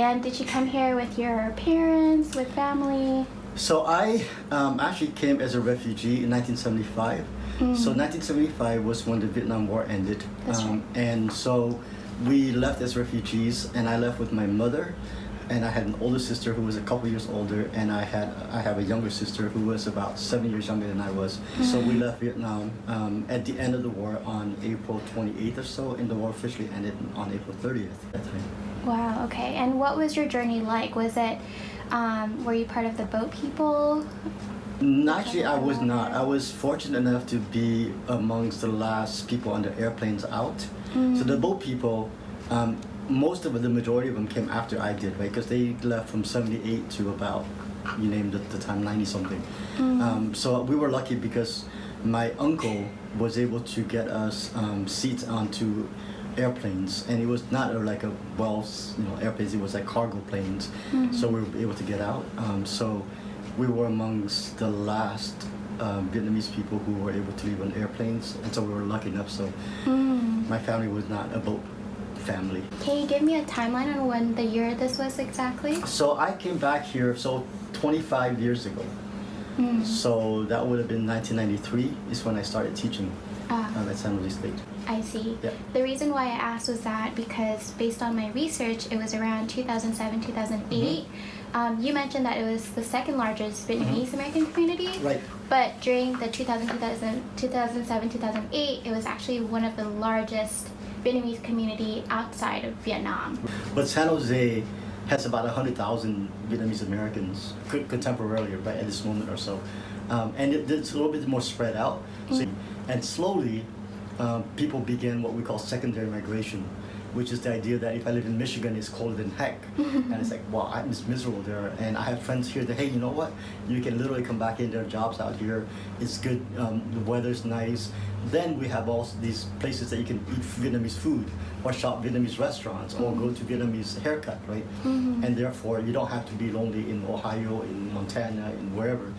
And did you come here with your parents, with family? So I actually came as a refugee in 1975. So 1975 was when the Vietnam War ended. That's right. And so we left as refugees, and I left with my mother, and I had an older sister who was a couple years older, and I have a younger sister who was about 7 years younger than I was. So we left Vietnam at the end of the war on April 28th or so, and the war officially ended on April 30th at that time. Wow, okay. And what was your journey like? Was it, were you part of the boat people? Actually, I was not. I was fortunate enough to be amongst the last people on the airplanes out. So the boat people, most of the majority of them came after I did, right? Because they left from 78 to about, you named it the time, 90 something. So we were lucky because my uncle was able to get us seats onto airplanes, and it was not like a airplanes. It was like cargo planes. So we were able to get out. So we were amongst the last Vietnamese people who were able to leave on airplanes, and so we were lucky enough. So my family was not a boat family. Can you give me a timeline on when the year this was exactly? So I came back here 25 years ago. So that would have been 1993 is when I started teaching at San Jose State. I see. Yeah. The reason why I asked was that because based on my research, it was around 2007, 2008. You mentioned that it was the second largest Vietnamese American community. Right. But during the 2007, 2008, it was actually one of the largest Vietnamese community outside of Vietnam. But San Jose has about 100,000 Vietnamese Americans contemporarily, right, at this moment or so. And it's a little bit more spread out. And slowly, people begin what we call secondary migration, which is the idea that if I live in Michigan, it's colder than heck. And it's like, wow, I'm just miserable there. And I have friends here that, hey, you know what? You can literally come back in, there are jobs out here. It's good, the weather's nice. Then we have all these places that you can eat Vietnamese food, or shop Vietnamese restaurants, or go to Vietnamese haircut, right? And therefore, you don't have to be lonely in Ohio, in Montana, in wherever.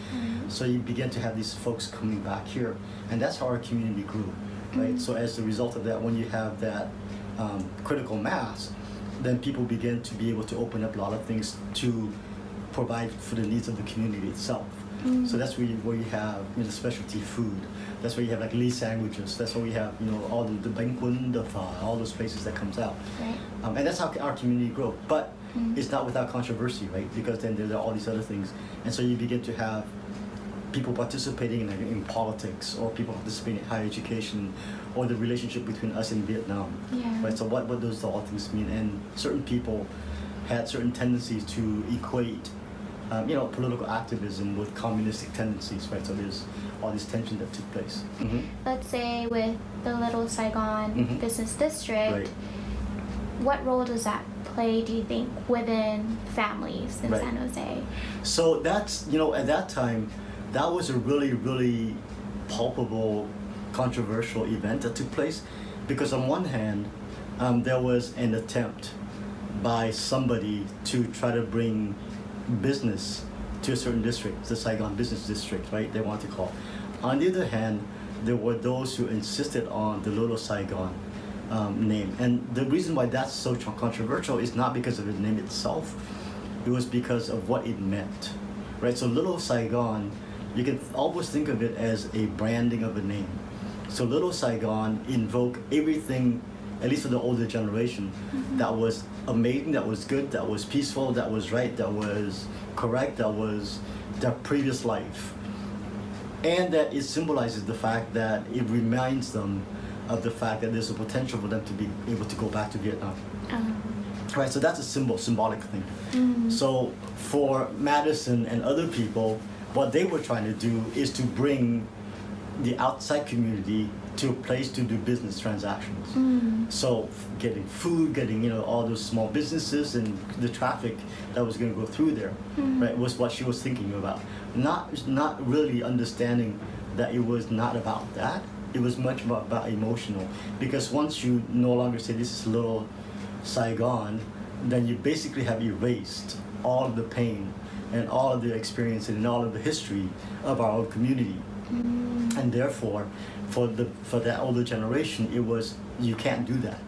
So you begin to have these folks coming back here. And that's how our community grew, right? So as a result of that, when you have that critical mass, then people begin to be able to open up a lot of things to provide for the needs of the community itself. So that's where you have specialty food. That's where you have like Lee sandwiches. That's where we have all the bánh cuốn, the pho, all those places that comes out. Right. And that's how our community grows. But it's not without controversy, right? Because then there are all these other things, and so you begin to have people participating in politics, or people participating in higher education, or the relationship between us and Vietnam. Yeah. Right. So what those all things mean, and certain people had certain tendencies to equate, political activism with communistic tendencies, right? So there's all this tension that took place. Let's say with the Little Saigon Business District, Right. what role does that play, do you think, within families in Right. San Jose? So that's, at that time, that was a really, really palpable, controversial event that took place, because on one hand, there was an attempt by somebody to try to bring business to a certain district, the Saigon Business District, right? They want to call. On the other hand, there were those who insisted on the Little Saigon name, and the reason why that's so controversial is not because of the name itself; it was because of what it meant, right? So Little Saigon, you can almost think of it as a branding of a name. So Little Saigon invoked everything, at least for the older generation, that was amazing, that was good, that was peaceful, that was right, that was correct, that was their previous life. And that it symbolizes the fact that it reminds them of the fact that there's a potential for them to be able to go back to Vietnam. Right, so that's a symbolic thing. So for Madison and other people, what they were trying to do is to bring the outside community to a place to do business transactions. So getting food, getting all those small businesses, and the traffic that was going to go through there, right, was what she was thinking about. Not really understanding that it was not about that. It was much more about emotional, because once you no longer say this is Little Saigon, then you basically have erased all of the pain and all of the experience and all of the history of our own community. And therefore, for that older generation, it was, you can't do that.